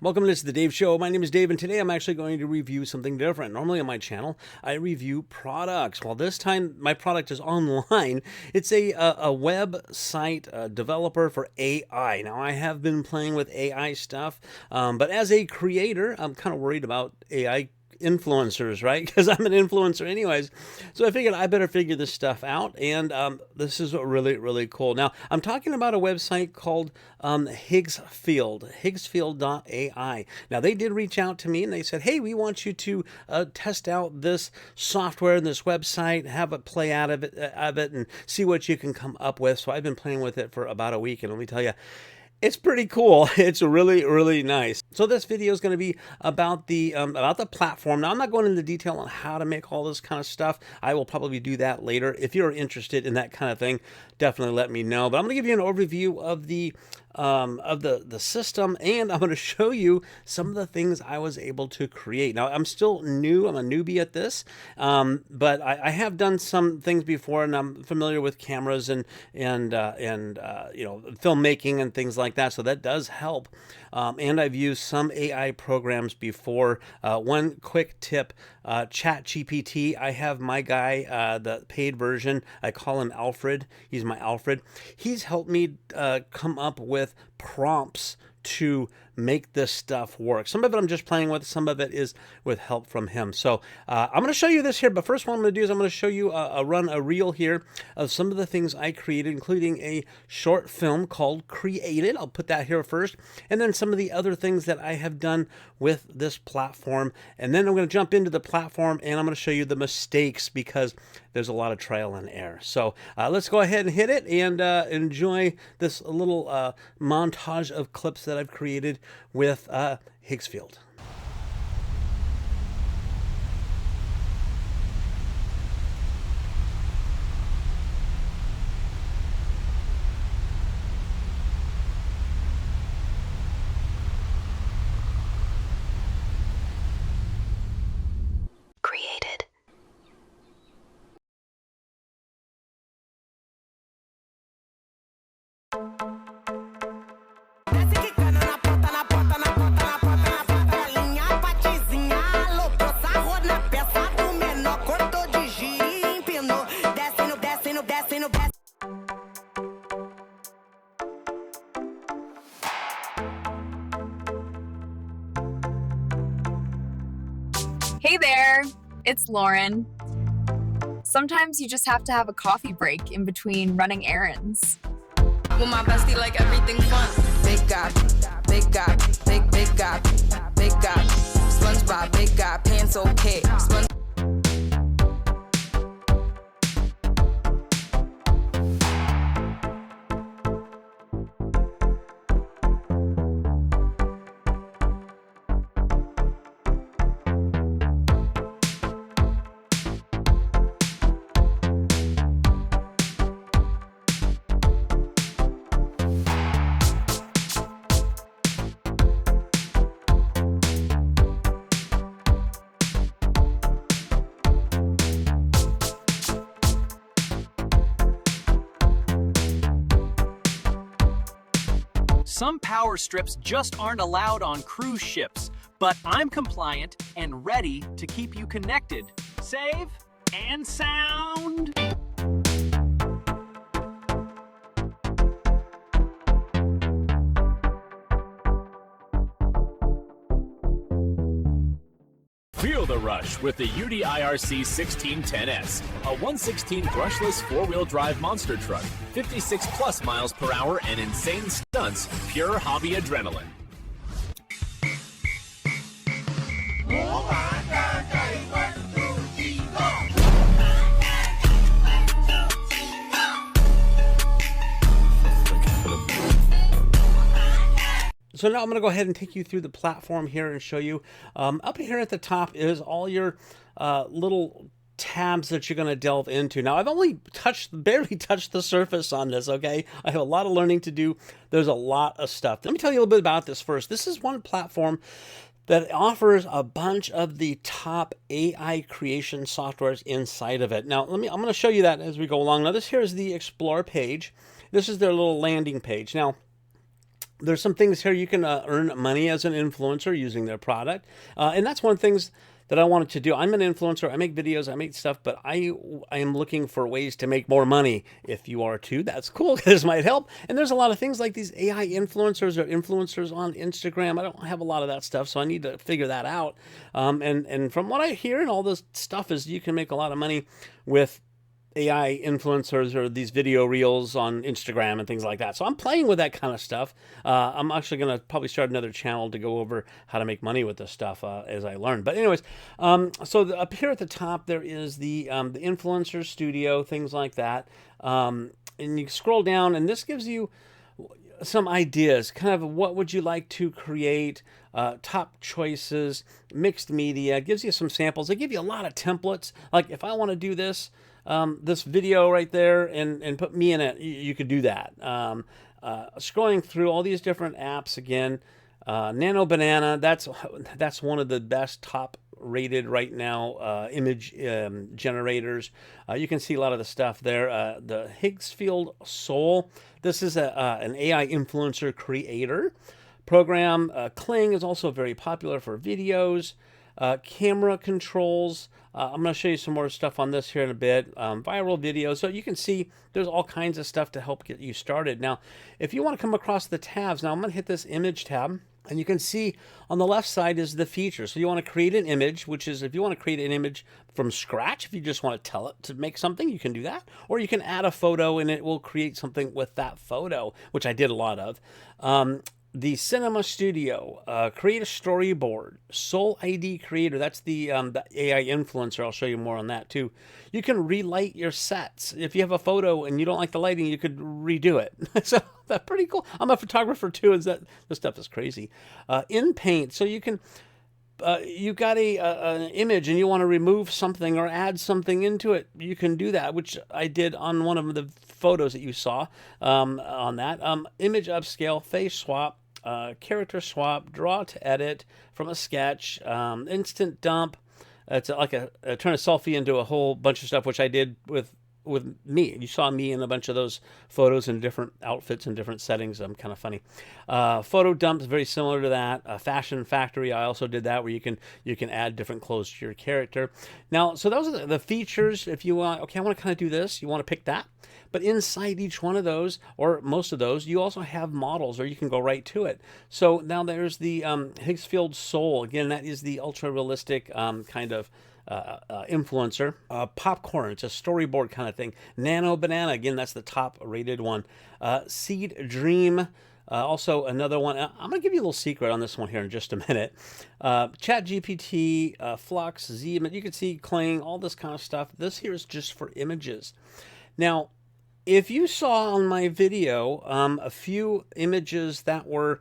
Welcome to the Dave Show. My name is Dave, and today I'm actually going to review something different. Normally on my channel, I review products. Well, this time my product is online. It's a website developer for AI. Now, I have been playing with AI stuff, but as a creator, I'm kind of worried about AI influencers, right? Because I'm an influencer anyways. So I figured I better figure this stuff out, and this is really, really cool. Now, I'm talking about a website called Higgsfield, Higgsfield.ai. Now, they did reach out to me, and they said, hey, we want you to test out this software and this website, have a play out of it, and see what you can come up with. So I've been playing with it for about a week, and let me tell you, it's pretty cool. It's really, really nice. So this video is going to be about the platform. Now, I'm not going into detail on how to make all this kind of stuff. I will probably do that later. If you're interested in that kind of thing, definitely let me know. But I'm going to give you an overview of the system, and I'm going to show you some of the things I was able to create. Now, I'm still new. I'm a newbie at this, but I have done some things before, and I'm familiar with cameras and filmmaking and things like that. So that does help. And I've used some AI programs before. One quick tip, ChatGPT. I have my guy, the paid version. I call him Alfred. He's my Alfred. He's helped me come up with prompts to make this stuff work. Some of it I'm just playing with, some of it is with help from him. So I'm going to show you this here, but first what I'm going to do is I'm going to show you run a reel here of some of the things I created, including a short film called Created. I'll put that here first, and then some of the other things that I have done with this platform. And then I'm going to jump into the platform, and I'm going to show you the mistakes, because there's a lot of trial and error. So let's go ahead and hit it and enjoy this little montage of clips that I've created with Higgsfield. Created. Hey there, it's Lauren. Sometimes you just have to have a coffee break in between running errands. With my bestie, like everything fun. Big guy, big guy, big guy, big guy. SpongeBob, big guy, pants okay. Some power strips just aren't allowed on cruise ships, but I'm compliant and ready to keep you connected, safe, and sound. Feel the rush with the UDIRC 1610S, a 116 brushless four-wheel drive monster truck, 56 plus miles per hour, and insane stunts, pure hobby adrenaline. So now I'm going to go ahead and take you through the platform here and show you. Up here at the top is all your little tabs that you're going to delve into. Now, I've only barely touched the surface on this, okay? I have a lot of learning to do. There's a lot of stuff. Let me tell you a little bit about this first. This is one platform that offers a bunch of the top AI creation softwares inside of it. Now, I'm going to show you that as we go along. Now, this here is the Explore page. This is their little landing page. Now, There's some things here you can earn money as an influencer using their product. And that's one of the things that I wanted to do. I'm an influencer. I make videos. I make stuff, but I am looking for ways to make more money. If you are too, that's cool. This might help. And there's a lot of things like these AI influencers or influencers on Instagram. I don't have a lot of that stuff, so I need to figure that out. And from what I hear and all this stuff is you can make a lot of money with AI influencers or these video reels on Instagram and things like that. So I'm playing with that kind of stuff. I'm actually going to probably start another channel to go over how to make money with this stuff as I learn. But anyways, up here at the top, there is the influencer studio, things like that. And you scroll down and this gives you some ideas, kind of what would you like to create, top choices, mixed media, gives you some samples. They give you a lot of templates. Like if I want to do this, this video right there and put me in it, you could do that. Scrolling through all these different apps again, Nano Banana, that's one of the best top rated right now image generators. You can see a lot of the stuff there. The Higgsfield Soul, this is an AI influencer creator program. Kling is also very popular for videos. Camera controls. I'm going to show you some more stuff on this here in a bit. Viral videos. So you can see there's all kinds of stuff to help get you started. Now, if you want to come across the tabs, now I'm going to hit this image tab. And you can see on the left side is the feature. So you want to create an image, which is if you want to create an image from scratch, if you just want to tell it to make something, you can do that. Or you can add a photo and it will create something with that photo, which I did a lot of. The Cinema Studio, create a storyboard, Soul ID Creator, that's the AI influencer. I'll show you more on that too. You can relight your sets. If you have a photo and you don't like the lighting, you could redo it. So that's pretty cool. I'm a photographer too, and this stuff is crazy. In Paint, so you can, you got an image and you want to remove something or add something into it, you can do that, which I did on one of the photos that you saw on that. Image upscale, face swap, character swap, draw to edit from a sketch, instant dump. It's like turn a selfie into a whole bunch of stuff, which I did with me. You saw me in a bunch of those photos in different outfits and different settings. I'm kind of funny. Photo dumps, very similar to that. Fashion Factory, I also did that, where you can add different clothes to your character. Now, so those are the features. If you want, okay, I want to kind of do this, you want to pick that. But inside each one of those, or most of those, you also have models, or you can go right to it. So now there's the Higgsfield Soul. Again, that is the ultra realistic kind of influencer. Popcorn, it's a storyboard kind of thing. Nano Banana, again, that's the top rated one. Seed Dream, also another one. I'm going to give you a little secret on this one here in just a minute. Chat GPT, Flux, Z, you can see Kling, all this kind of stuff. This here is just for images. Now, if you saw on my video a few images that were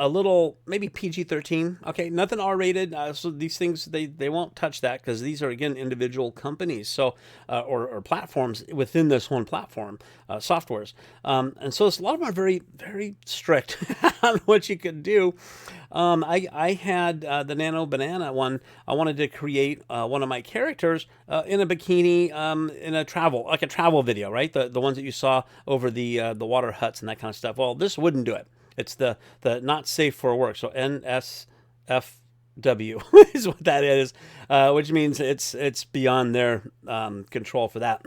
a little maybe PG-13, okay, nothing R-rated, so these things they won't touch that, because these are again individual companies, so or platforms within this one platform, softwares, and so a lot of them are very, very strict on what you could do. I had the Nano Banana one. I wanted to create one of my characters in a bikini in a travel video, right? The ones that you saw over the water huts and that kind of stuff. Well, this wouldn't do it. It's the not safe for work. So NSFW is what that is, which means it's beyond their control for that.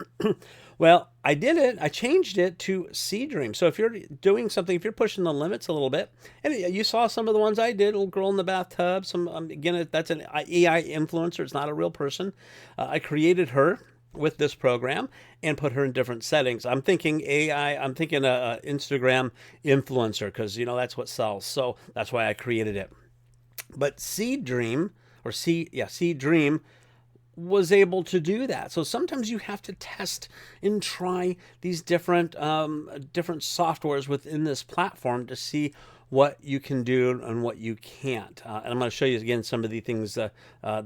Well, I did it. I changed it to Sea Dream. So if you're doing something, if you're pushing the limits a little bit, and you saw some of the ones I did, little girl in the bathtub. Some again, that's an AI influencer. It's not a real person. I created her with this program and put her in different settings. I'm thinking AI, I'm thinking Instagram influencer, because that's what sells. So that's why I created it. But Seed Dream was able to do that. So sometimes you have to test and try these different softwares within this platform to see what you can do and what you can't. And I'm going to show you again some of the things, the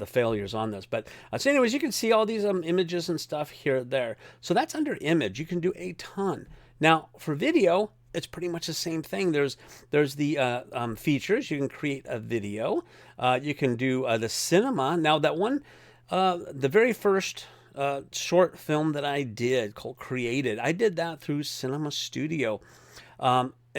failures on this. But so anyways, you can see all these images and stuff here, there. So that's under image. You can do a ton. Now for video, it's pretty much the same thing. There's the features. You can create a video. You can do the cinema. Now that one, the very first short film that I did called Created, I did that through Cinema Studio.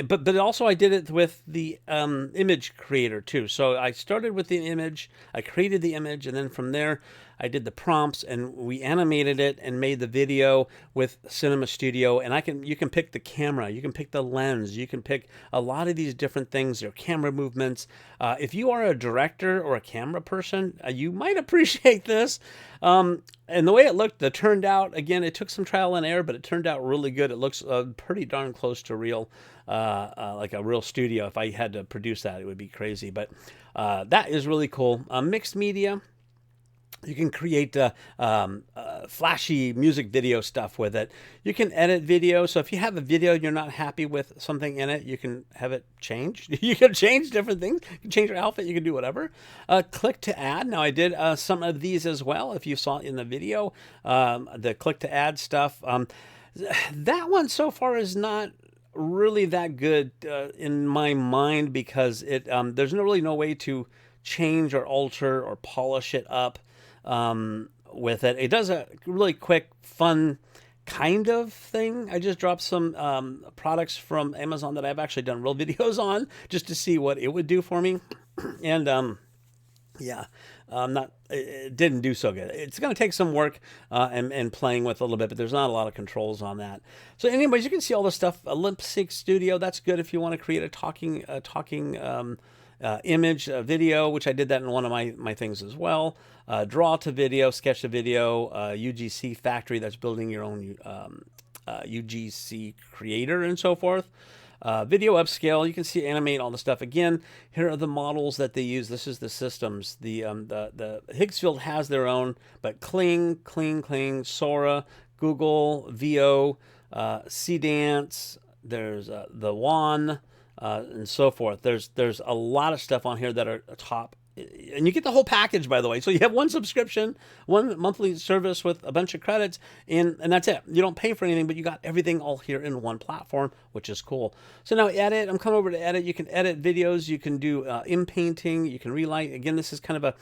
but also I did it with the image creator too. So I started with the image, I created the image, and then from there I did the prompts and we animated it and made the video with Cinema Studio. And you can pick the camera, you can pick the lens, you can pick a lot of these different things, your camera movements. If you are a director or a camera person, you might appreciate this. And the way it looked, it turned out, again, it took some trial and error, but it turned out really good. It looks pretty darn close to real, like a real studio. If I had to produce that, it would be crazy. But that is really cool. Mixed media. You can create flashy music video stuff with it. You can edit video. So if you have a video and you're not happy with something in it, you can have it changed. You can change different things. You can change your outfit. You can do whatever. Click to add. Now I did some of these as well. If you saw it in the video, the click to add stuff. That one so far is not really that good in my mind because there's really no way to change or alter or polish it up with it. It does a really quick, fun kind of thing. I just dropped some products from Amazon that I've actually done real videos on just to see what it would do for me. And yeah, it didn't do so good. It's going to take some work and playing with a little bit, but there's not a lot of controls on that. So anyways, you can see all this stuff. Lip Sync Studio, that's good if you want to create a talking image, video, which I did that in one of my things as well. Draw to video, sketch to video, UGC Factory, that's building your own UGC creator and so forth. Video upscale, you can see animate all the stuff. Again, here are the models that they use. This is the systems. The Higgsfield has their own, but Kling, Sora, Google, VO, CDance, there's the WAN, and so forth. There's a lot of stuff on here that are top. And you get the whole package, by the way. So you have one subscription, one monthly service with a bunch of credits, and that's it. You don't pay for anything, but you got everything all here in one platform, which is cool. So now edit. I'm coming over to edit. You can edit videos. You can do in-painting. You can relight. Again, this is kind of a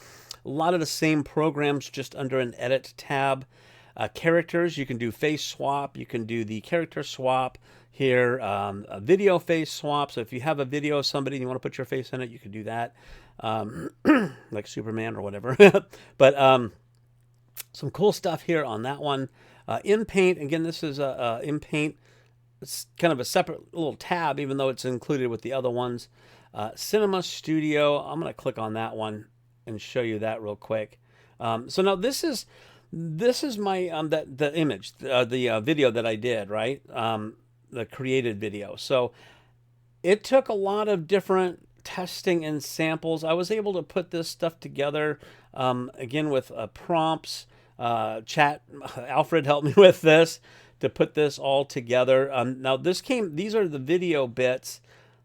lot of the same programs, just under an edit tab. Characters, you can do face swap. You can do the character swap here. A video face swap. So if you have a video of somebody and you want to put your face in it, you can do that. Like Superman or whatever. But some cool stuff here on that one. In Paint, again, this is In Paint. It's kind of a separate little tab, even though it's included with the other ones. Cinema Studio, I'm going to click on that one and show you that real quick. So now this is my the image, the video that I did, right? The created video. So it took a lot of different testing and samples. I was able to put this stuff together again with prompts. Alfred helped me with this to put this all together. Now these are the video bits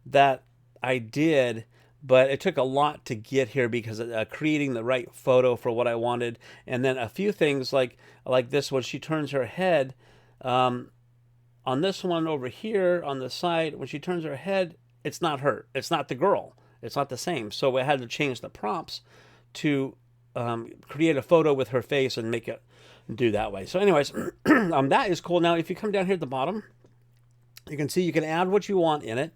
that I did, but it took a lot to get here because of creating the right photo for what I wanted. And then a few things like this, when she turns her head, on this one over here on the side, when she turns her head, it's not her. It's not the girl. It's not the same. So I had to change the prompts to create a photo with her face and make it do that way. So anyways, that is cool. Now, if you come down here at the bottom, you can see you can add what you want in it.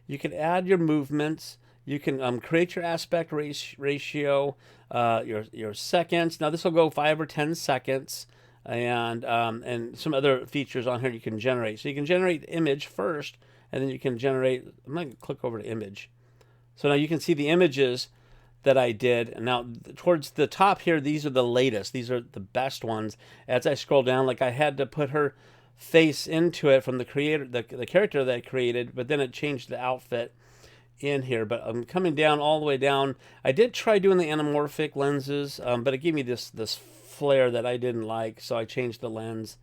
You can add your movements. You can create your aspect ratio, your seconds. Now, this will go 5 or 10 seconds. And some other features on here you can generate. So you can generate image first, and then you can generate, I'm going to click over to image. So now you can see the images that I did. And now towards the top here, these are the latest. These are the best ones. As I scroll down, like I had to put her face into it from the creator, the character that I created, but then it changed the outfit in here. But I'm coming down all the way down. I did try doing the anamorphic lenses, but it gave me this flare that I didn't like, so I changed the lens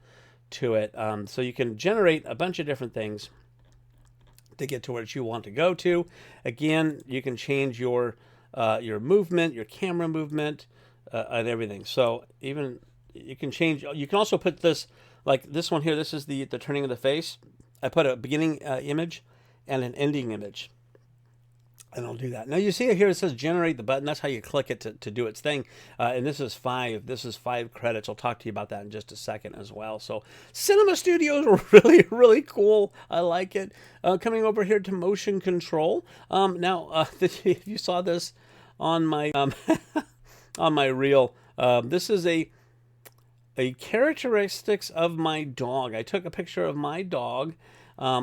to it. So you can generate a bunch of different things to get to where you want to go to. Again, you can change your movement, your camera movement, and everything. So even you can change. You can also put this, like this one here. This is the turning of the face. I put a beginning image and an ending image. And I'll do that. Now you see it here, it says generate the button. That's how you click it to do its thing. And this is 5. This is 5 credits. I'll talk to you about that in just a second as well. So Cinema Studios are really, really cool. I like it. Coming over here to motion control. Now, if you saw this on my on my reel, this is a characteristics of my dog. I took a picture of my dog,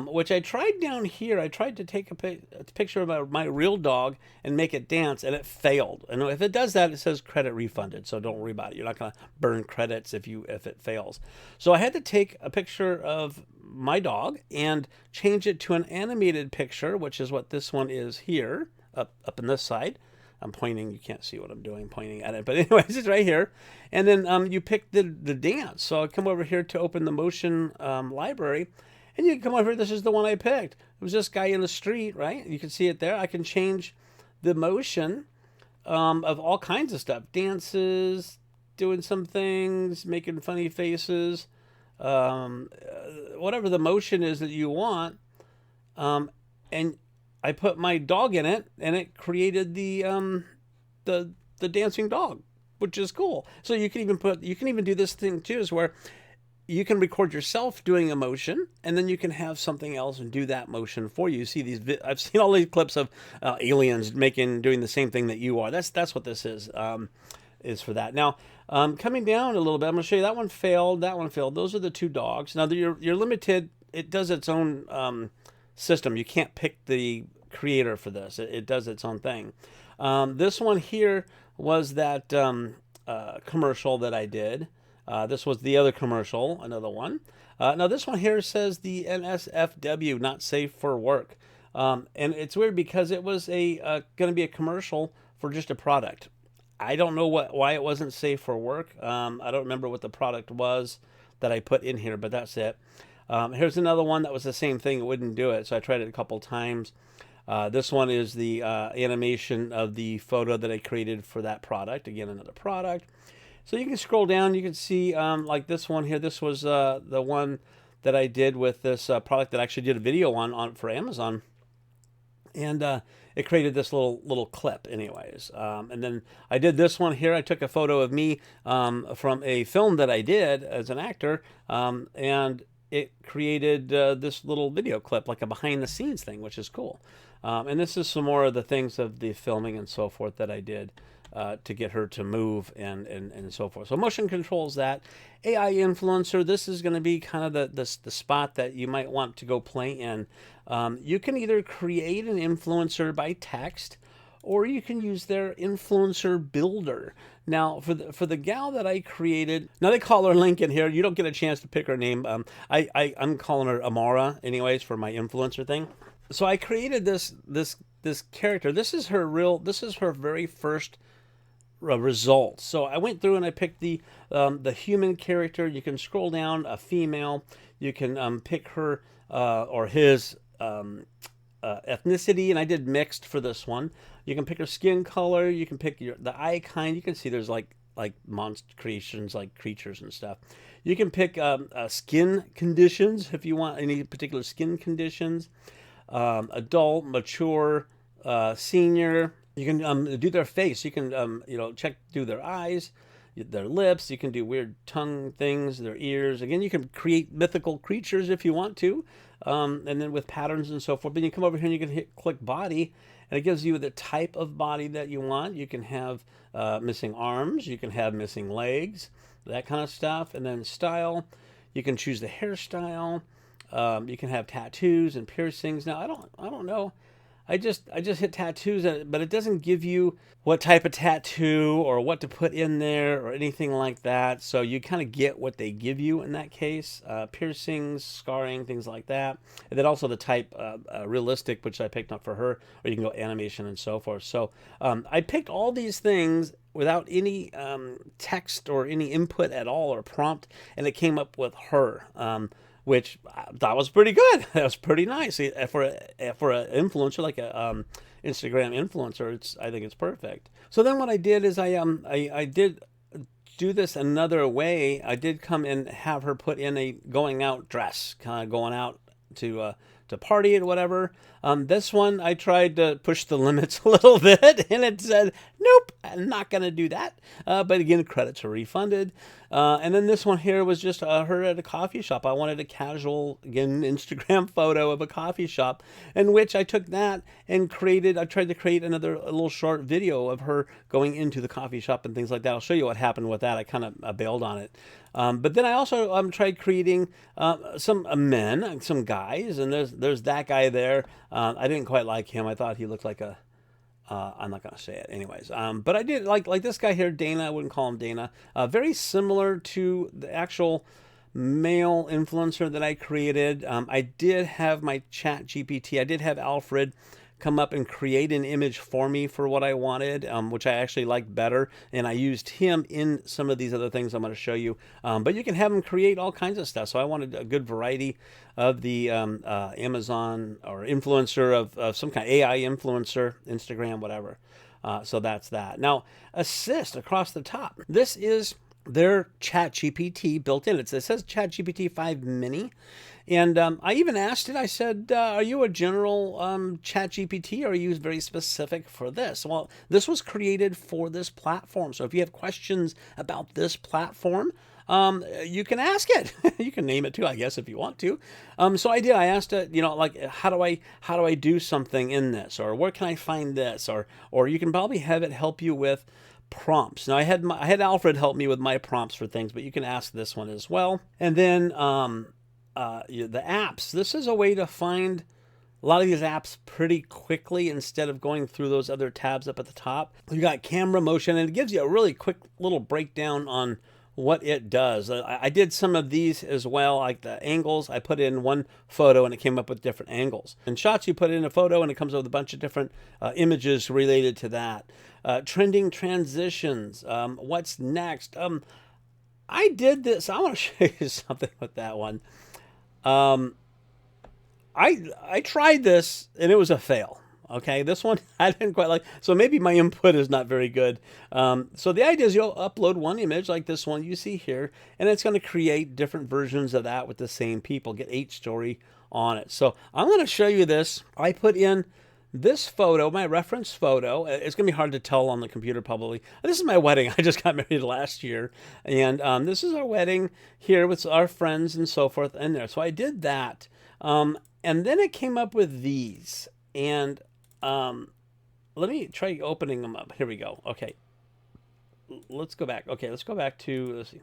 which I tried down here. I tried to take a picture of my real dog and make it dance, and it failed. And if it does that, it says credit refunded. So don't worry about it. You're not going to burn credits if it fails. So I had to take a picture of my dog and change it to an animated picture, which is what this one is here, up in this side. I'm pointing. You can't see what I'm doing, pointing at it. But anyways, it's right here. And then you pick the dance. So I come over here to open the motion library. And you can come over here. This is the one I picked. It was this guy in the street, right? You can see it there. I can change the motion of all kinds of stuff. Dances, doing some things, making funny faces. Whatever the motion is that you want. And I put my dog in it, and it created the dancing dog, which is cool. So you can even do this thing too, is where you can record yourself doing a motion, and then you can have something else and do that motion for you. You see these? I've seen all these clips of aliens doing the same thing that you are. That's what this is for that. Now, coming down a little bit, I'm going to show you that one failed. That one failed. Those are the 2 dogs. Now you're limited. It does its own system. You can't pick the creator for this. It does its own thing. This one here was that commercial that I did. This was the other commercial, another one. Now this one here says the NSFW, not safe for work. And it's weird because it was going to be a commercial for just a product. I don't know why it wasn't safe for work. I don't remember what the product was that I put in here, but that's it. Here's another one that was the same thing. It wouldn't do it, so I tried it a couple times. This one is the animation of the photo that I created for that product. Again, another product. So you can scroll down. You can see like this one here. This was the one that I did with this product that I actually did a video on for Amazon. And it created this little clip anyways. And then I did this one here. I took a photo of me from a film that I did as an actor. And it created this little video clip, like a behind the scenes thing, which is cool. And this is some more of the things of the filming and so forth that I did to get her to move and so forth. So motion controls that. AI influencer, this is going to be kind of the spot that you might want to go play in. You can either create an influencer by text, or you can use their influencer builder. Now, for the gal that I created, now they call her Lincoln here. You don't get a chance to pick her name. I'm calling her Amara, anyways, for my influencer thing. So I created this character. This is her very first result. So I went through and I picked the human character. You can scroll down, a female. You can pick her or his ethnicity, and I did mixed for this one. You can pick her skin color. You can pick the eye kind. You can see there's like monster creations, like creatures and stuff. You can pick skin conditions if you want any particular skin conditions. Adult, mature, senior. You can do their face. You can do their eyes, their lips. You can do weird tongue things, their ears. Again, you can create mythical creatures if you want to, and then with patterns and so forth. Then you come over here and you can click body, and it gives you the type of body that you want. You can have missing arms. You can have missing legs, that kind of stuff. And then style, you can choose the hairstyle. You can have tattoos and piercings. Now, I don't know. I just hit tattoos, but it doesn't give you what type of tattoo or what to put in there or anything like that. So you kind of get what they give you in that case. Piercings, scarring, things like that. And then also the type realistic, which I picked up for her, or you can go animation and so forth. So I picked all these things without any text or any input at all or prompt, and it came up with her. Which I thought was pretty good. That was pretty nice for an influencer, like a Instagram influencer. I think it's perfect. So then what I did is I did do this another way. I did come and have her put in a going out dress, kind of going out to party or whatever. This one, I tried to push the limits a little bit, and it said, nope, I'm not going to do that. But again, credits are refunded. And then this one here was just her at a coffee shop. I wanted a casual, again, Instagram photo of a coffee shop, in which I took that and I tried to create a little short video of her going into the coffee shop and things like that. I'll show you what happened with that. I kind of bailed on it. But then I also tried creating some men, some guys, and there's that guy there. I didn't quite like him. I thought he looked like a I'm not going to say it anyways. But I did like this guy here, Dana. I wouldn't call him Dana. Very similar to the actual male influencer that I created. I did have my chat GPT. I did have Alfred come up and create an image for me for what I wanted, which I actually liked better. And I used him in some of these other things I'm going to show you. But you can have him create all kinds of stuff. So I wanted a good variety of the Amazon or influencer of some kind, AI influencer, Instagram, whatever. So that's that. Now, Assist across the top. This is their Chat GPT built in. It says Chat GPT 5 Mini. And I even asked it, I said, are you a general Chat GPT, or are you very specific for this? Well, this was created for this platform. So if you have questions about this platform, you can ask it. You can name it too, I guess, if you want to. So I did. I asked it, like, how do I do something in this, or where can I find this, or you can probably have it help you with prompts. Now I had Alfred help me with my prompts for things, but you can ask this one as well. And then the apps. This is a way to find a lot of these apps pretty quickly instead of going through those other tabs up at the top. You got camera motion, and it gives you a really quick little breakdown on what it does. I did some of these as well, like the angles. I put in one photo and it came up with different angles. In shots, you put in a photo and it comes up with a bunch of different images related to that. Trending transitions. What's next? I did this. I want to show you something with that one. I tried this and it was a fail. Okay, this one I didn't quite like, so maybe my input is not very good. So the idea is you'll upload one image like this one you see here, and it's going to create different versions of that with the same people, get each story on it. So I'm going to show you this. I put in this photo, my reference photo. It's going to be hard to tell on the computer probably. This is my wedding. I just got married last year, and this is our wedding here with our friends and so forth in there. So I did that, and then it came up with these, and let me try opening them up. Here we go. Okay. Let's go back. Okay, let's go back to, let's see.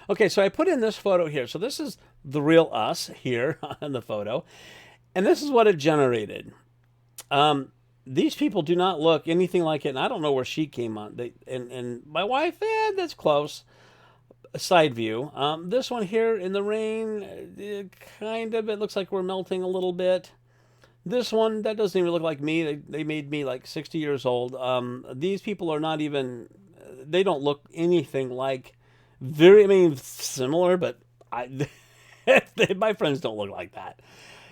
Okay, so I put in this photo here. So this is the real us here in the photo. And this is what it generated. These people do not look anything like it. And I don't know where she came on. And my wife, that's close. A side view. This one here in the rain, it looks like we're melting a little bit. This one, that doesn't even look like me. They made me like 60 years old. These people are not even, they don't look anything like, similar, but my friends don't look like that.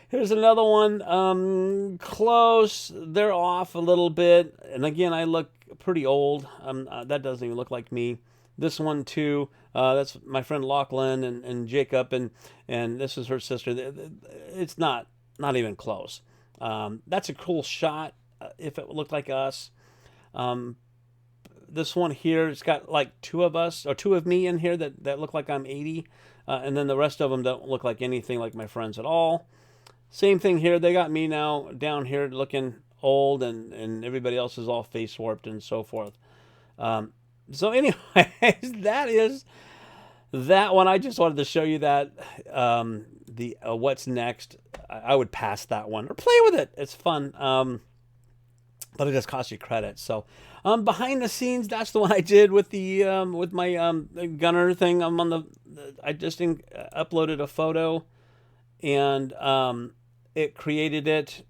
Here's another one, close. They're off a little bit. And again, I look pretty old. That doesn't even look like me. This one too, that's my friend Lachlan and Jacob, and this is her sister. It's not even close. That's a cool shot if it looked like us. This one here, it's got like two of me in here that look like I'm 80. And then the rest of them don't look like anything like my friends at all. Same thing here. They got me now down here looking old, and everybody else is all face warped and so forth. So anyways, that is that one. I just wanted to show you that. The what's next, I would pass that one or play with it. It's fun, but it does cost you credit. So behind the scenes, that's the one I did with the with my gunner thing. I just uploaded a photo, and it created it.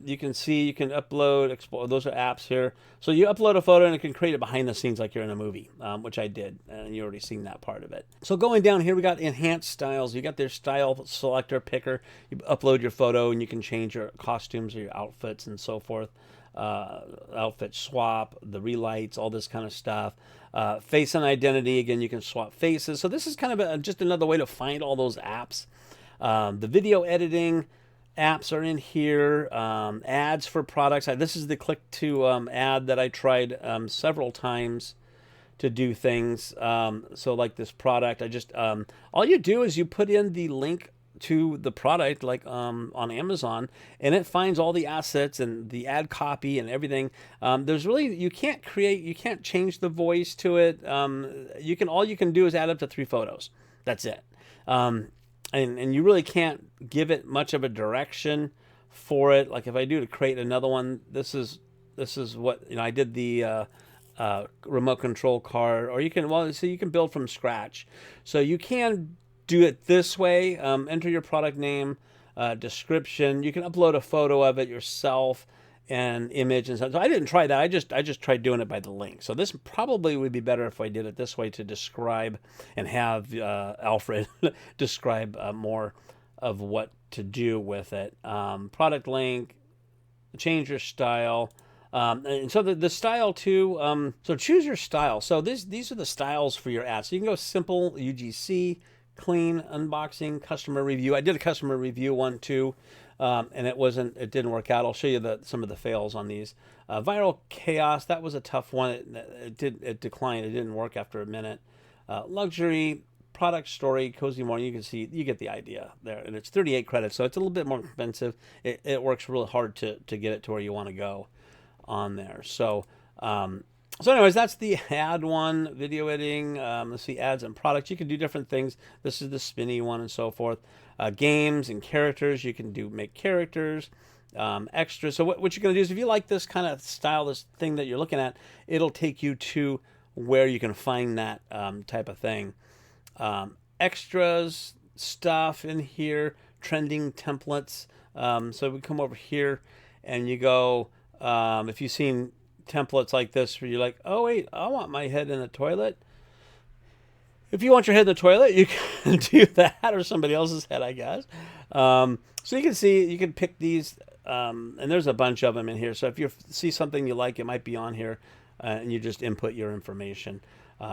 You can see, you can upload, explore. Those are apps here. So you upload a photo and it can create it behind the scenes like you're in a movie, which I did. And you already seen that part of it. So going down here, we got enhanced styles. You got their style selector picker. You upload your photo and you can change your costumes or your outfits and so forth. Outfit swap, the relights, all this kind of stuff. Face and identity. Again, you can swap faces. So this is kind of just another way to find all those apps. The video editing. apps are in here. Ads for products. This is the click to ad that I tried several times to do things. So like this product, I just all you do is you put in the link to the product, like on Amazon, and it finds all the assets and the ad copy and everything. There's really, you can't change the voice to it. All you can do is add up to 3 photos. That's it. And you really can't give it much of a direction for it. Like if I do to create another one, this is what, I did the remote control car, or you can, so you can build from scratch. So you can do it this way. Enter your product name, description. You can upload a photo of it yourself and image and stuff. So I didn't try that. I just tried doing it by the link. So this probably would be better if I did it this way to describe and have Alfred describe more of what to do with it. Product link, change your style. And so the style too, so choose your style. So these are the styles for your ads. So you can go simple, UGC, clean, unboxing, customer review. I did a customer review one too, and it didn't work out. I'll show you some of the fails on these. Viral chaos, that was a tough one. It declined. It didn't work after a minute. Luxury, product story, cozy morning. You can see, you get the idea there, and it's 38 credits, so it's a little bit more expensive. It works really hard to get it to where you want to go on there. So anyways, that's the ad one. Video editing, let's see, ads and products. You can do different things. This is the spinny one and so forth. Games and characters, you can make characters, extras. So what you're going to do is, if you like this kind of style, this thing that you're looking at, it'll take you to where you can find that type of thing. Extras, stuff in here, trending templates. So we come over here and you go, if you've seen templates like this where you're like, oh wait, I want my head in the toilet. If you want your head in the toilet, you can do that, or somebody else's head, I guess. So you can see, you can pick these, and there's a bunch of them in here. So if you see something you like, it might be on here, and you just input your information.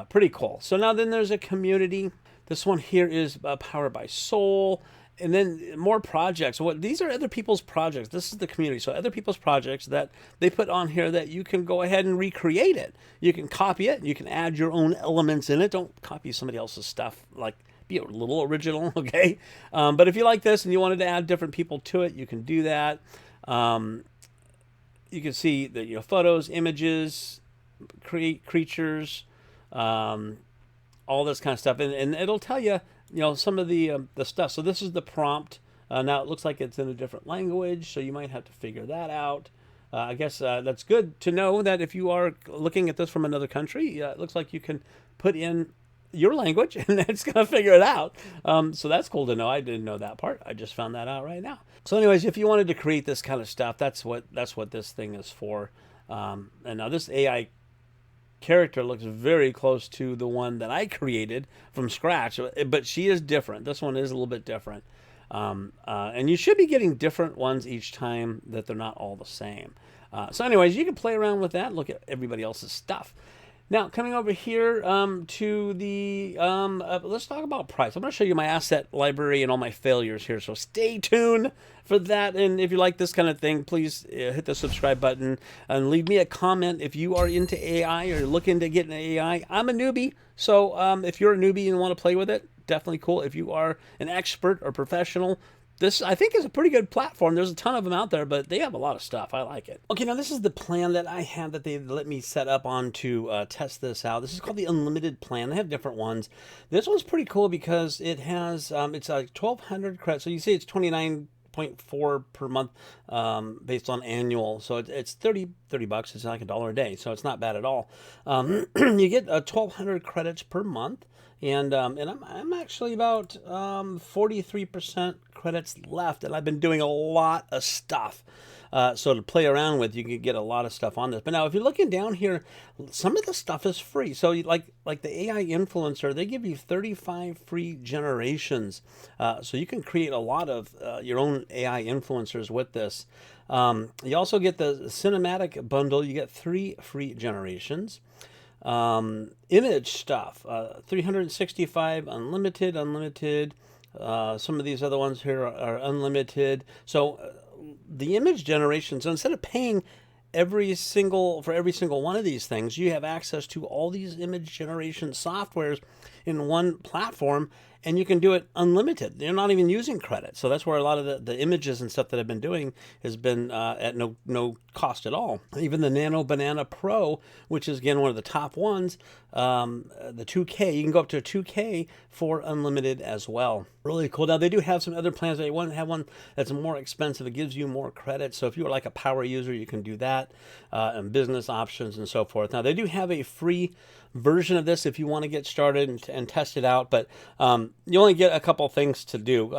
Pretty cool. So now then there's a community. This one here is powered by Soul. And then more projects. These are other people's projects. This is the community. So other people's projects that they put on here that you can go ahead and recreate it. You can copy it. You can add your own elements in it. Don't copy somebody else's stuff. Like, be a little original, okay? But if you like this and you wanted to add different people to it, you can do that. You can see the photos, images, create creatures, all this kind of stuff, and it'll tell you, some of the stuff. So this is the prompt. Now it looks like it's in a different language, so you might have to figure that out. I guess that's good to know that if you are looking at this from another country, it looks like you can put in your language and it's going to figure it out. So that's cool to know. I didn't know that part. I just found that out right now. So anyways, if you wanted to create this kind of stuff, that's what this thing is for. And now this AI character looks very close to the one that I created from scratch, but she is different. This one is a little bit different. And you should be getting different ones each time, that they're not all the same. So anyways, you can play around with that, look at everybody else's stuff. Now, coming over here to the, let's talk about price. I'm going to show you my asset library and all my failures here, so stay tuned for that. And if you like this kind of thing, please hit the subscribe button and leave me a comment if you are into AI or looking to get into AI. I'm a newbie, so if you're a newbie and want to play with it, definitely cool. If you are an expert or professional, this, I think, is a pretty good platform. There's a ton of them out there, but they have a lot of stuff. I like it. Okay, now this is the plan that I have that they let me set up on to test this out. This is called the Unlimited plan. They have different ones. This one's pretty cool because it has, it's like 1,200 credits. So you see it's 29.4 per month based on annual. So it's 30 bucks. It's like $1 a day. So it's not bad at all. You get 1,200 credits per month. And I'm actually about 43% credits left, and I've been doing a lot of stuff. So to play around with, you can get a lot of stuff on this. But now, if you're looking down here, some of the stuff is free. So like the AI influencer, they give you 35 free generations. So you can create a lot of your own AI influencers with this. You also get the cinematic bundle. You get 3 free generations. Image stuff, 365 unlimited, Some of these other ones here are unlimited. So the image generation, so instead of paying for every single one of these things, you have access to all these image generation softwares in one platform, and you can do it unlimited. You're not even using credit. So that's where a lot of the images and stuff that I've been doing has been at no cost at all. Even the Nano Banana Pro, which is again one of the top ones, the 2K, you can go up to a 2K for unlimited as well. Really cool. Now they do have some other plans. They want to have one that's more expensive. It gives you more credit. So if you are like a power user, you can do that, and business options and so forth. Now they do have a free version of this if you want to get started and test it out, but you only get a couple things to do.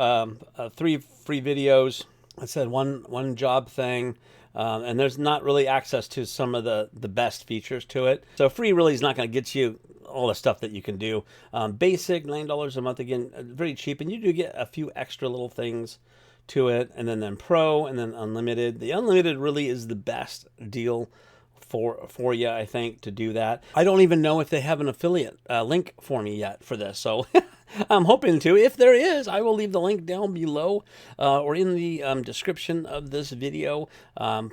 3 free videos. I said one job thing. And there's not really access to some of the best features to it. So free really is not going to get you all the stuff that you can do. Basic, $9 a month, again, very cheap. And you do get a few extra little things to it. And then Pro, and then Unlimited. The Unlimited really is the best deal for you, I think, to do that. I don't even know if they have an affiliate link for me yet for this. So I'm hoping to. If there is, I will leave the link down below or in the description of this video.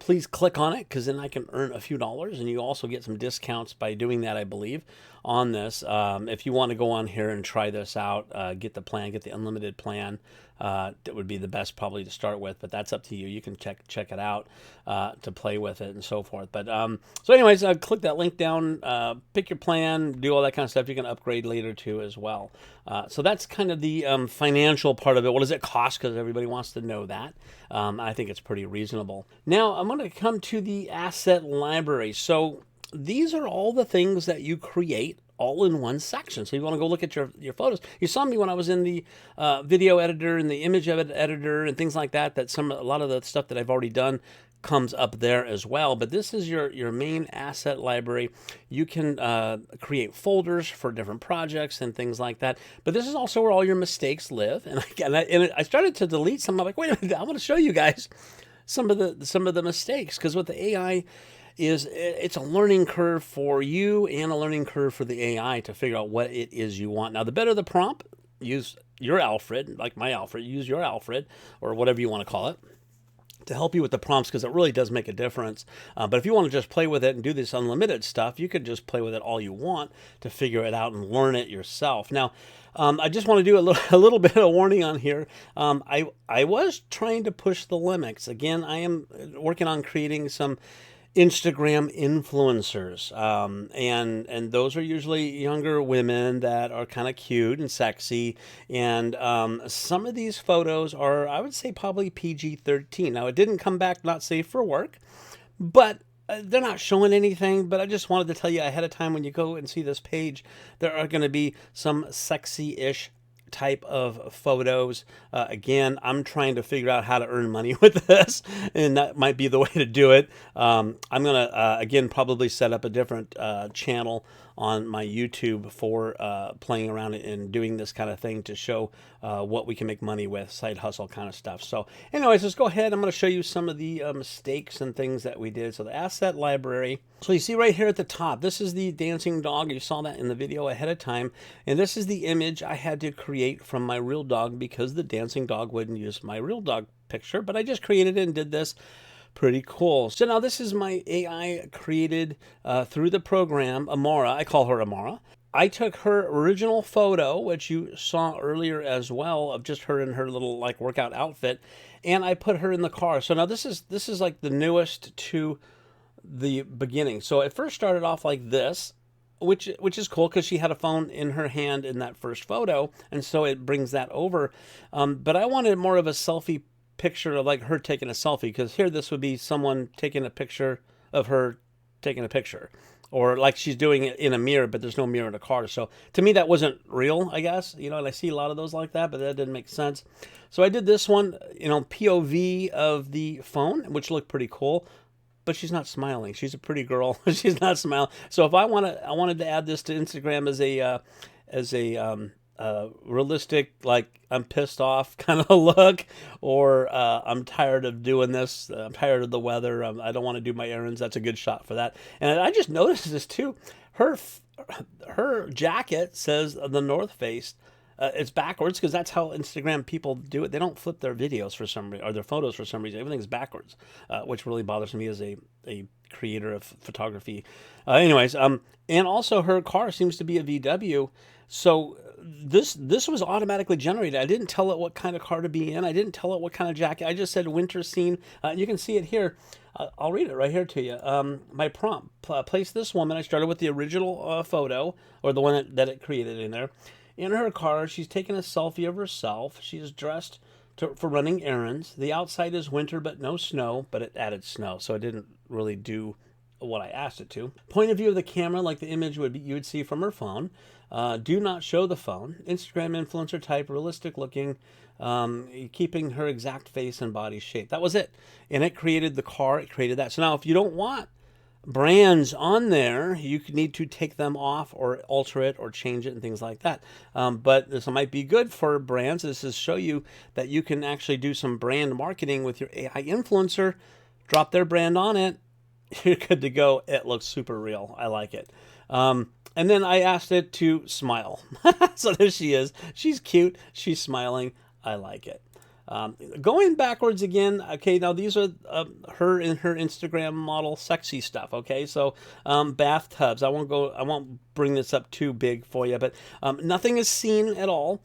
Please click on it, because then I can earn a few dollars, and you also get some discounts by doing that, I believe, on this. If you want to go on here and try this out, get the plan, get the unlimited plan. That would be the best probably to start with, but that's up to you. You can check it out to play with it and so forth. But so anyways, click that link down, pick your plan, do all that kind of stuff. You can upgrade later too as well. So that's kind of the financial part of it. What does it cost? Because everybody wants to know that. I think it's pretty reasonable. Now I'm going to come to the asset library. So these are all the things that you create all in one section. So you want to go look at your photos. You saw me when I was in the video editor and the image editor and things like that, a lot of the stuff that I've already done comes up there as well. But this is your main asset library. You can create folders for different projects and things like that. But this is also where all your mistakes live. And I started to delete some. I'm like, wait a minute, I want to show you guys some of the mistakes, because with the AI, it's a learning curve for you and a learning curve for the AI to figure out what it is you want. Now, the better the prompt, use your Alfred, like my Alfred, use your Alfred or whatever you want to call it to help you with the prompts, because it really does make a difference. But if you want to just play with it and do this unlimited stuff, you could just play with it all you want to figure it out and learn it yourself. Now, I just want to do a little bit of warning on here. I was trying to push the limits. Again, I am working on creating some Instagram influencers, and those are usually younger women that are kind of cute and sexy, and some of these photos are, I would say, probably PG-13. Now, it didn't come back not safe for work, but they're not showing anything. But I just wanted to tell you ahead of time, when you go and see this page, there are going to be some sexy-ish type of photos. Again, I'm trying to figure out how to earn money with this, and that might be the way to do it. I'm gonna again probably set up a different channel on my YouTube for playing around and doing this kind of thing to show what we can make money with, side hustle kind of stuff. So anyways, let's go ahead. I'm going to show you some of the mistakes and things that we did. So the asset library. So you see right here at the top, this is the dancing dog. You saw that in the video ahead of time. And this is the image I had to create from my real dog, because the dancing dog wouldn't use my real dog picture, but I just created it and did this. Pretty cool. So now this is my AI created through the program, Amara. I call her Amara. I took her original photo, which you saw earlier as well, of just her in her little like workout outfit, and I put her in the car. So now this is like the newest to the beginning. So it first started off like this, which is cool, because she had a phone in her hand in that first photo, and so it brings that over. But I wanted more of a selfie picture of like her taking a selfie, because here this would be someone taking a picture of her taking a picture, or like she's doing it in a mirror, but there's no mirror in the car. So to me that wasn't real, I guess, and I see a lot of those like that, but that didn't make sense. So I did this one, POV of the phone, which looked pretty cool, but she's not smiling. She's a pretty girl. She's not smiling. So if I wanted to add this to Instagram as a realistic, like I'm pissed off kind of look, or I'm tired of doing this, I'm tired of the weather, I don't want to do my errands, that's a good shot for that. And I just noticed this too. Her jacket says the North Face it's backwards because that's how Instagram people do it. They don't flip their videos for some reason, or their photos for some reason. Everything's backwards, which really bothers me as a creator of photography. And also her car seems to be a VW. So this was automatically generated. I didn't tell it what kind of car to be in. I didn't tell it what kind of jacket. I just said winter scene. You can see it here. I'll read it right here to you. My prompt: place this woman. I started with the original photo, or the one that it created in there. In her car, she's taking a selfie of herself. She's dressed for running errands. The outside is winter, but no snow. But it added snow, so it didn't really do what I asked it to. Point of view of the camera, like the image you would see from her phone. Do not show the phone. Instagram influencer type, realistic looking, keeping her exact face and body shape. That was it. And it created the car. It created that. So now if you don't want brands on there, you need to take them off or alter it or change it and things like that. But this might be good for brands. This is show you that you can actually do some brand marketing with your AI influencer, drop their brand on it. You're good to go. It looks super real. I like it. And then I asked it to smile. So there she is. She's cute. She's smiling. I like it. Going backwards again. Okay, now these are her in her Instagram model sexy stuff. Okay, so bathtubs. I won't bring this up too big for you, but nothing is seen at all,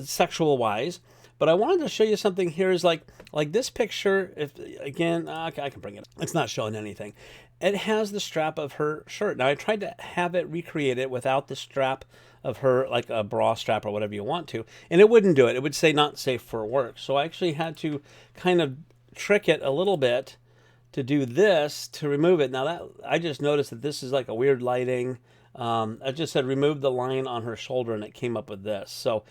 sexual wise. But I wanted to show you something here. Is like this picture. If again, I can bring it up. It's not showing anything. It has the strap of her shirt. Now I tried to have it recreate it without the strap of her, like a bra strap or whatever you want to, and it wouldn't do it. It would say not safe for work. So I actually had to kind of trick it a little bit to do this, to remove it. Now that I just noticed that this is like a weird lighting. I just said remove the line on her shoulder, and it came up with this. So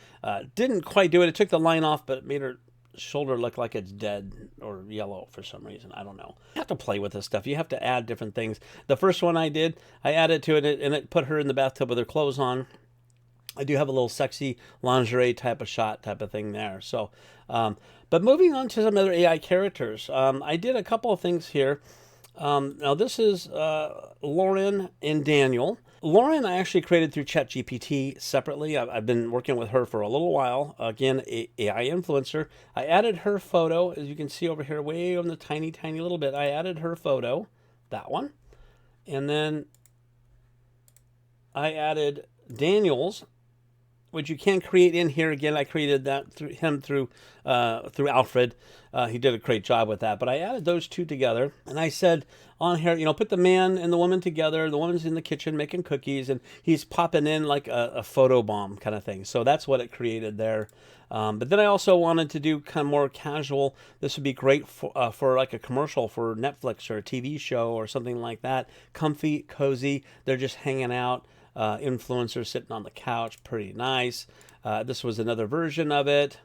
didn't quite do it. It took the line off, but it made her shoulder look like it's dead or yellow for some reason. I don't know. You have to play with this stuff. You have to add different things. The first one I did, I added to it, and it put her in the bathtub with her clothes on. I do have a little sexy lingerie type of shot type of thing there. So, but moving on to some other AI characters, I did a couple of things here. Now this is Lauren and Daniel. Lauren, I actually created through ChatGPT separately. I've been working with her for a little while. Again, AI influencer. I added her photo, as you can see over here, way on the tiny little bit. I added her photo, that one. And then I added Daniel's, which you can create in here. Again, I created that through Alfred. He did a great job with that. But I added those two together, and I said on here, put the man and the woman together. The woman's in the kitchen making cookies, and he's popping in like a photo bomb kind of thing. So that's what it created there. But then I also wanted to do kind of more casual. This would be great for like a commercial for Netflix or a TV show or something like that. Comfy, cozy. They're just hanging out. Influencer sitting on the couch, pretty nice. This was another version of it.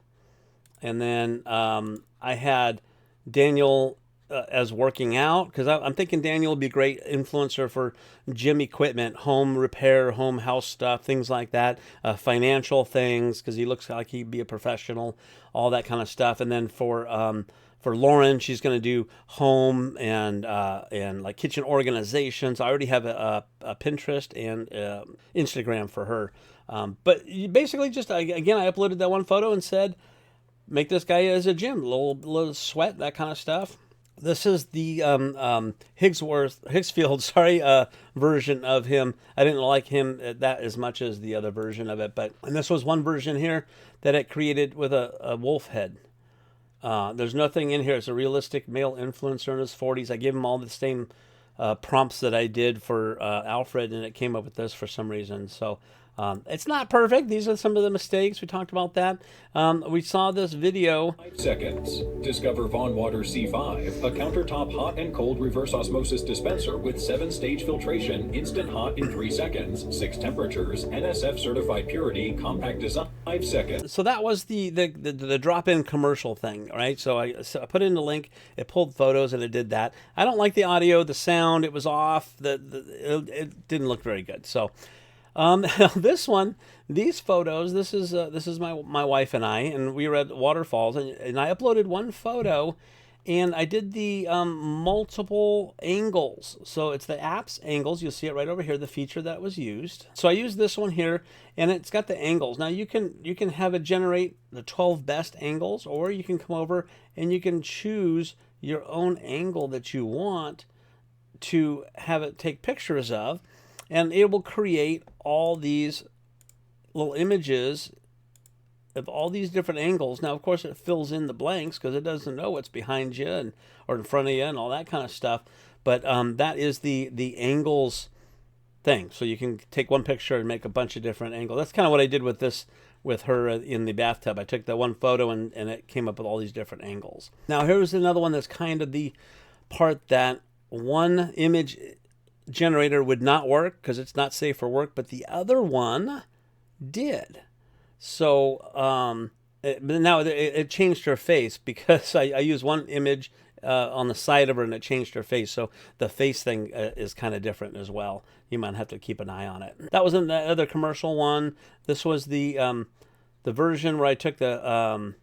And then I had Daniel as working out, because I'm thinking Daniel would be a great influencer for gym equipment, home repair, home house stuff, things like that, financial things, because he looks like he'd be a professional, all that kind of stuff. And then for Lauren, she's going to do home and like kitchen organizations. I already have a Pinterest and Instagram for her. But you basically just, again, I uploaded that one photo and said, make this guy as a gym, little sweat, that kind of stuff. This is the Higgsfield, version of him. I didn't like him that as much as the other version of it. And this was one version here that it created with a wolf head. There's nothing in here. It's a realistic male influencer in his 40s. I gave him all the same prompts that I did for Alfred, and it came up with this for some reason. So it's not perfect. These are some of the mistakes. We talked about that. We saw this video. 5 seconds. Discover Von Water C5, a countertop hot and cold reverse osmosis dispenser with 7-stage filtration, instant hot in 3 seconds, 6 temperatures, NSF certified purity, compact design, 5 seconds. So that was the drop-in commercial thing, right? So I put in the link, it pulled photos, and it did that. I don't like the audio, the sound, it was off, it didn't look very good. So this one, these photos, this is my wife and I, and we were at waterfalls, and I uploaded one photo, And I did the multiple angles. So it's the apps angles. You'll see it right over here, the feature that was used. So I used this one here, and it's got the angles. Now you can have it generate the 12 best angles, or you can come over and you can choose your own angle that you want to have it take pictures of, and it will create all these little images of all these different angles. Now, of course, it fills in the blanks because it doesn't know what's behind you and or in front of you and all that kind of stuff. But that is the angles thing. So you can take one picture and make a bunch of different angles. That's kind of what I did with this, with her in the bathtub. I took that one photo and it came up with all these different angles. Now, here's another one that's kind of the part that one image generator would not work because it's not safe for work, but the other one did. So now it changed her face because I used one image on the side of her and it changed her face. So the face thing is kind of different as well. You might have to keep an eye on it. That was in the other commercial one. This was the version where I took the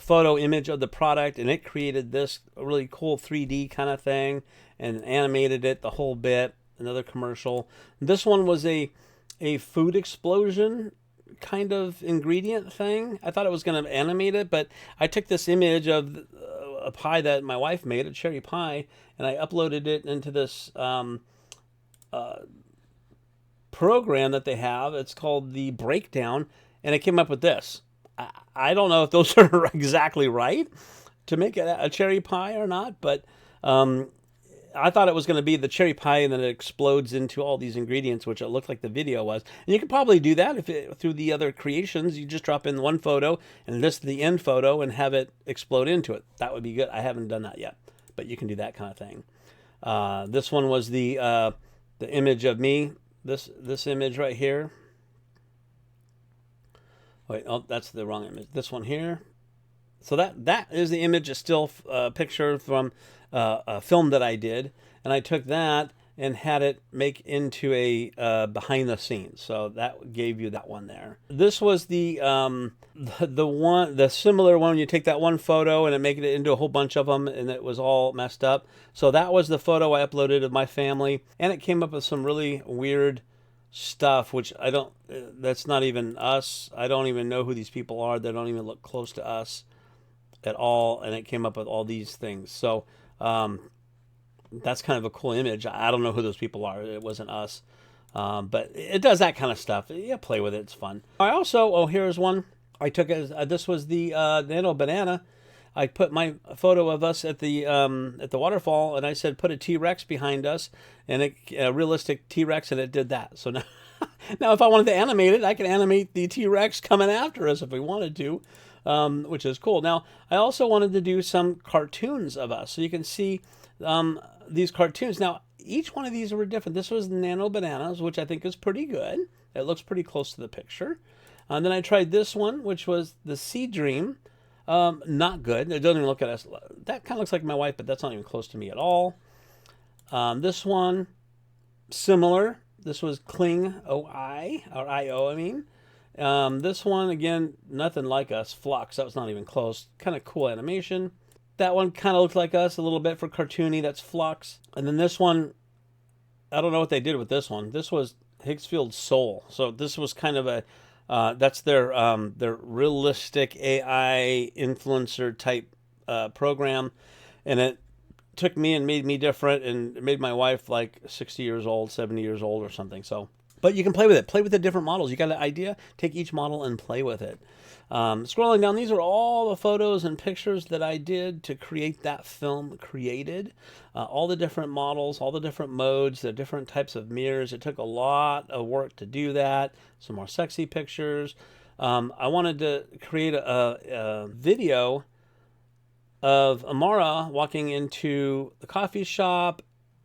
photo image of the product and it created this really cool 3D kind of thing and animated it the whole bit. Another commercial. This one was a food explosion kind of ingredient thing. I thought it was going to animate it, but I took this image of a pie that my wife made, a cherry pie, and I uploaded it into this program that they have. It's called the Breakdown, and it came up with this. I don't know if those are exactly right to make it a cherry pie or not, but I thought it was going to be the cherry pie and then it explodes into all these ingredients, which it looked like the video was. And you could probably do that through the other creations. You just drop in one photo and this the end photo and have it explode into it. That would be good. I haven't done that yet, but you can do that kind of thing. This one was the image of me. This image right here. Wait, oh, that's the wrong image. This one here. So that is the image, a still picture from a film that I did, and I took that and had it make into a behind the scenes. So that gave you that one there. This was the similar one. You take that one photo and it make it into a whole bunch of them, and it was all messed up. So that was the photo I uploaded of my family, and it came up with some really weird stuff, which that's not even us. I don't even know who these people are. They don't even look close to us at all, and it came up with all these things. So that's kind of a cool image. I don't know who those people are. It wasn't us, but it does that kind of stuff. Yeah, play with it. It's fun. I also, here's one. I took it. This was the Nano Banana. I put my photo of us at the waterfall, and I said put a T-Rex behind us, and a realistic T-Rex, and it did that. So now, now if I wanted to animate it, I can animate the T-Rex coming after us if we wanted to. Which is cool. Now, I also wanted to do some cartoons of us. So you can see these cartoons. Now, each one of these were different. This was Nano Bananas, which I think is pretty good. It looks pretty close to the picture. And then I tried this one, which was the Sea Dream. Not good. It doesn't even look at us. That kind of looks like my wife, but that's not even close to me at all. This one, similar. This was Kling OI, or IO, I mean. This one, again, nothing like us. Flux, that was not even close. Kind of cool animation. That one kind of looked like us a little bit for cartoony. That's Flux. And then this one, I don't know what they did with this one. This was Higgsfield Soul. So this was kind of a, that's their realistic AI influencer type program. And it took me and made me different and it made my wife like 60 years old, 70 years old or something. So, but you can play with it. Play with the different models. You got an idea? Take each model and play with it. Scrolling down, these are all the photos and pictures that I did to create that film created. All the different models, all the different modes, the different types of mirrors. It took a lot of work to do that. Some more sexy pictures. I wanted to create a video of Amara walking into the coffee shop,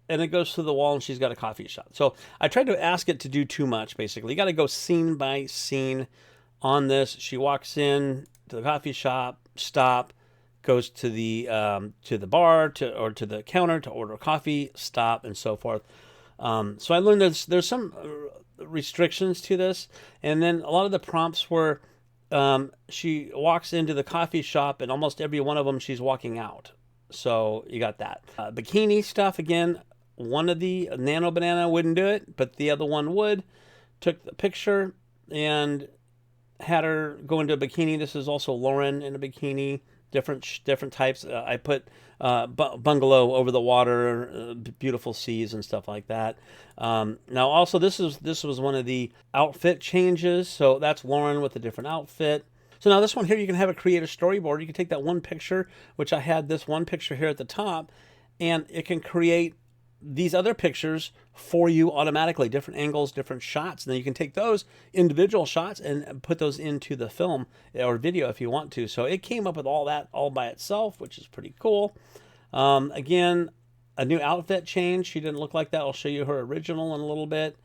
and it goes to the wall and she's got a coffee shop. So I tried to ask it to do too much, basically. You got to go scene by scene on this. She walks in to the coffee shop, stop, goes to the bar or to the counter to order coffee, stop, and so forth. So I learned there's some restrictions to this, and then a lot of the prompts were she walks into the coffee shop, and almost every one of them she's walking out. So you got that. Bikini stuff, again, one of the Nano Banana wouldn't do it, but the other one would. Took the picture and had her go into a bikini. This is also Lauren in a bikini. Different types. I put bungalow over the water, beautiful seas and stuff like that. Now also this was one of the outfit changes. So that's Lauren with a different outfit. So now this one here, you can have a create a storyboard. You can take that one picture, which I had this one picture here at the top, and it can create these other pictures for you automatically, different angles, different shots. And then you can take those individual shots and put those into the film or video if you want to. So it came up with all that all by itself, which is pretty cool. Again, a new outfit change. She didn't look like that. I'll show you her original in a little bit.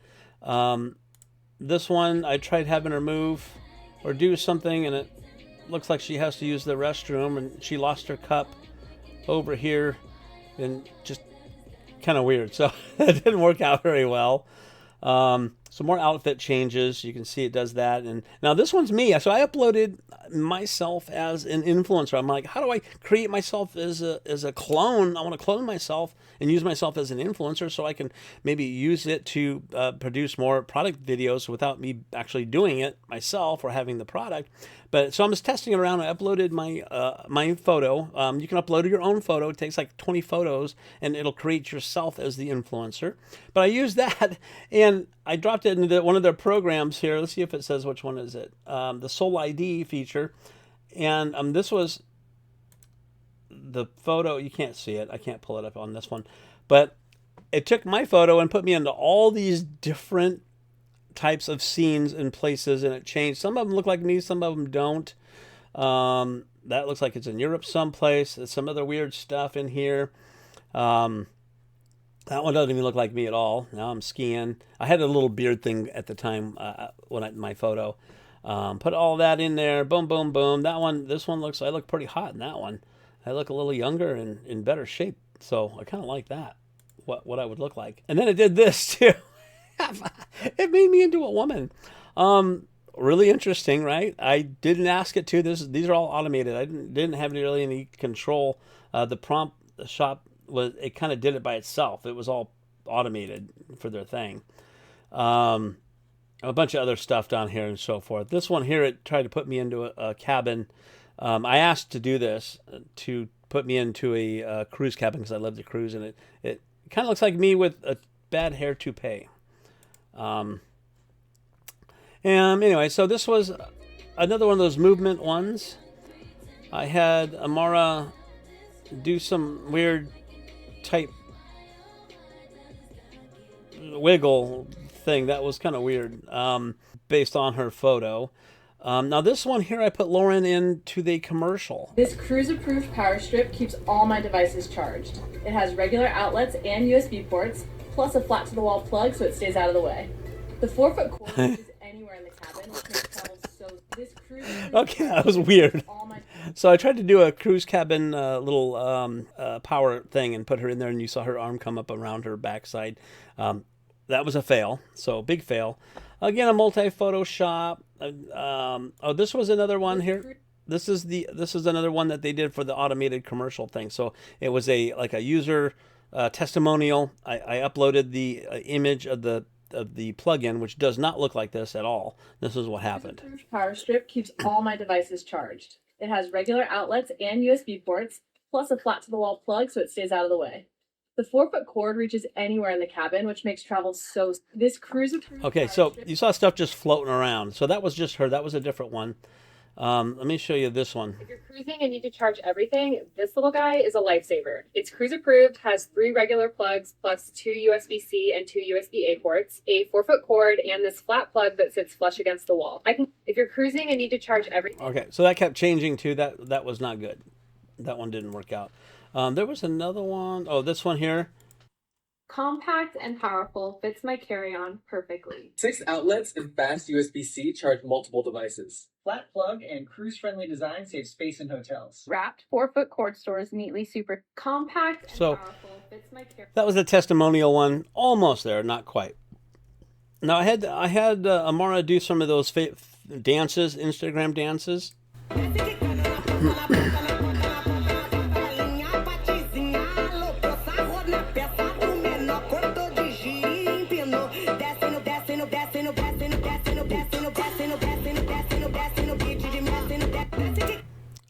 This one, I tried having her move or do something, and it looks like she has to use the restroom, and she lost her cup over here, and just kind of weird. So it didn't work out very well. Some more outfit changes. You can see it does that. And now this one's me. So I uploaded myself as an influencer. I'm like, how do I create myself as a clone? I want to clone myself and use myself as an influencer so I can maybe use it to produce more product videos without me actually doing it myself or having the product. But so I'm just testing it around. I uploaded my photo. You can upload your own photo. It takes like 20 photos, and it'll create yourself as the influencer. But I used that, and I dropped it into one of their programs here. Let's see if it says which one is it. The Soul ID feature, and this was the photo. You can't see it. I can't pull it up on this one, but it took my photo and put me into all these different types of scenes and places, and it changed. Some of them look like me, some of them don't. That looks like it's in Europe someplace. There's some other weird stuff in here. That one doesn't even look like me at all. Now I'm skiing. I had a little beard thing at the time my photo. Put all that in there. Boom, boom, boom. That one, this one I look pretty hot in that one. I look a little younger and in better shape. So I kind of like that, what I would look like. And then it did this too. It made me into a woman. Really interesting, right? I didn't ask it to. These are all automated. I didn't have really any control. The prompt shop it kind of did it by itself. It was all automated for their thing. A bunch of other stuff down here and so forth. This one here, it tried to put me into a cabin. I asked to do this to put me into a cruise cabin because I love to cruise, and it kind of looks like me with a bad hair toupee. And anyway, so this was another one of those movement ones. I had Amara do some weird type wiggle thing that was kind of weird, based on her photo. Now this one here, I put Lauren into the commercial. This cruise-approved power strip keeps all my devices charged. It has regular outlets and USB ports, plus a flat-to-the-wall plug so it stays out of the way. The 4-foot cord is anywhere in the cabin, which makes travel so... This cruise... Okay, that was weird. So I tried to do a cruise cabin little power thing and put her in there, and you saw her arm come up around her backside. That was a fail, so big fail. Again, a multi-Photoshop. Oh, this was another one here. This is another one that they did for the automated commercial thing. So it was like a user testimonial. I uploaded the image of the plugin, which does not look like this at all. This is what happened. The power strip keeps all my devices charged. It has regular outlets and USB ports, plus a flat-to-the-wall plug so it stays out of the way. The 4-foot cord reaches anywhere in the cabin, which makes travel so... This cruise... Okay, so you saw stuff just floating around. So that was just her. That was a different one. Let me show you this one. If you're cruising and need to charge everything, this little guy is a lifesaver. It's cruise approved, has 3 regular plugs plus 2 USB-C and 2 USB-A ports, a 4-foot cord, and this flat plug that sits flush against the wall. If you're cruising and need to charge everything... Okay, so that kept changing too. That was not good. That one didn't work out. There was another one. Oh, this one here. Compact and powerful, fits my carry-on perfectly. 6 outlets and fast USB-C charge multiple devices. Flat plug and cruise-friendly design saves space in hotels. Wrapped 4-foot cord stores neatly super compact and powerful, fits my carry-on. That was a testimonial one. Almost there, not quite. Now I had Amara do some of those dances, Instagram dances.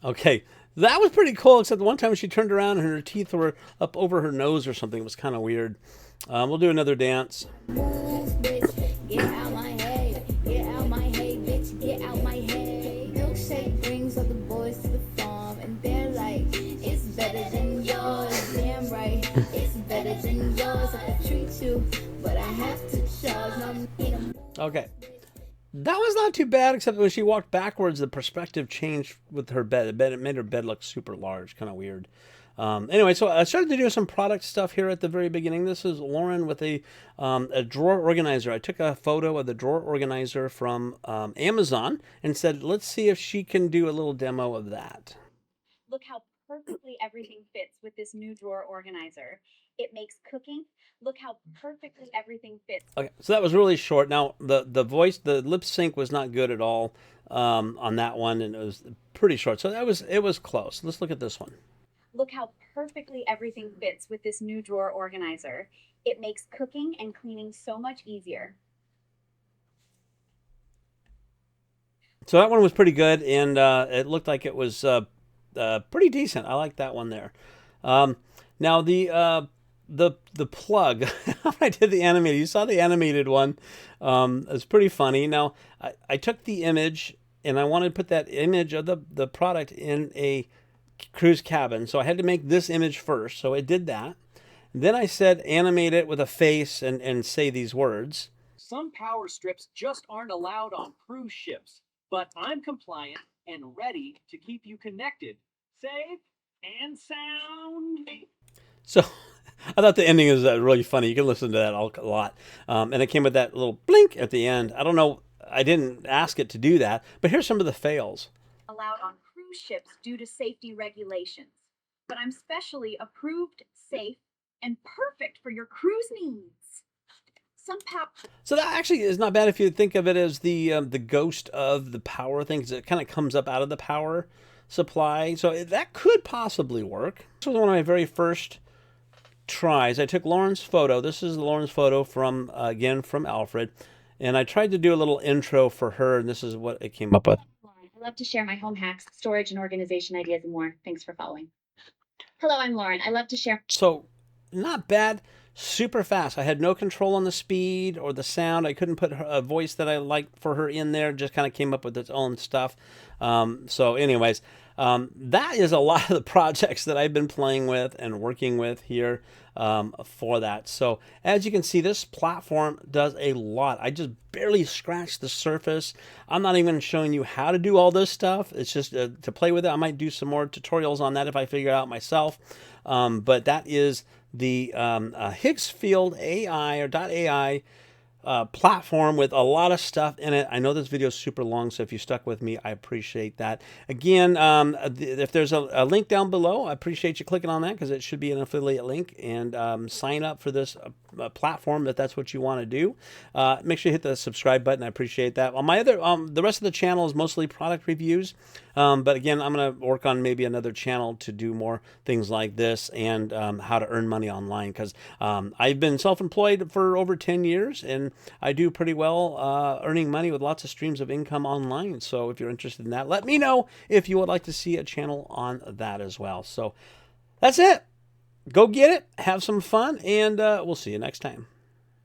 Okay, that was pretty cool, except the one time she turned around and her teeth were up over her nose or something. It was kind of weird. We'll do another dance. Move, bitch, get out my head. Get out my head, bitch, get out my head. Milkshake brings all the boys to the farm, and they're like, it's better than yours. Damn right, it's better than yours. I could treat you, but I have to charge. Now I'm in a move. Okay. That was not too bad, except when she walked backwards, the perspective changed with her bed. It made her bed look super large, kind of weird. Anyway, so I started to do some product stuff here at the very beginning. This is Lauren with a drawer organizer. I took a photo of the drawer organizer from Amazon and said, let's see if she can do a little demo of that. Look how perfectly everything fits with this new drawer organizer. It makes cooking. Look how perfectly everything fits. Okay, so that was really short. Now, the voice, the lip sync was not good at all on that one, and it was pretty short. So it was close. Let's look at this one. Look how perfectly everything fits with this new drawer organizer. It makes cooking and cleaning so much easier. So that one was pretty good, and it looked like it was pretty decent. I like that one there. Now the plug, I did the animated. You saw the animated one. It's pretty funny. Now I took the image, and I wanted to put that image of the product in a cruise cabin, so I had to make this image first. So it did that. Then I said animate it with a face and say these words. Some power strips just aren't allowed on cruise ships, but I'm compliant and ready to keep you connected, safe, and sound. So I thought the ending is really funny. You can listen to that a lot. And it came with that little blink at the end. I don't know. I didn't ask it to do that, but here's some of the fails. Allowed on cruise ships due to safety regulations. But I'm specially approved, safe, and perfect for your cruise needs. So that actually is not bad if you think of it as the ghost of the power thing, because it kind of comes up out of the power supply. So that could possibly work. This was one of my very first tries. I took Lauren's photo. This is Lauren's photo from, again, from Alfred. And I tried to do a little intro for her, and this is what it came up with. I love to share my home hacks, storage, and organization ideas and more. Thanks for following. Hello, I'm Lauren. I love to share. So not bad, super fast. I had no control on the speed or the sound. I couldn't put a voice that I liked for her in there. Just kind of came up with its own stuff. So anyways, that is a lot of the projects that I've been playing with and working with here for that. So as you can see, this platform does a lot. I just barely scratched the surface. I'm not even showing you how to do all this stuff. It's just to play with it. I might do some more tutorials on that if I figure it out myself. But that is the Higgsfield AI or .ai platform with a lot of stuff in it. I know this video is super long, so if you stuck with me, I appreciate that. Again, if there's a link down below, I appreciate you clicking on that, because it should be an affiliate link, and sign up for this platform if that's what you want to do. Make sure you hit the subscribe button. I appreciate that. On my other, the rest of the channel is mostly product reviews, but again, I'm going to work on maybe another channel to do more things like this and how to earn money online, because I've been self-employed for over 10 years, and I do pretty well earning money with lots of streams of income online. So if you're interested in that, let me know if you would like to see a channel on that as well. So that's it. Go get it, have some fun, and we'll see you next time.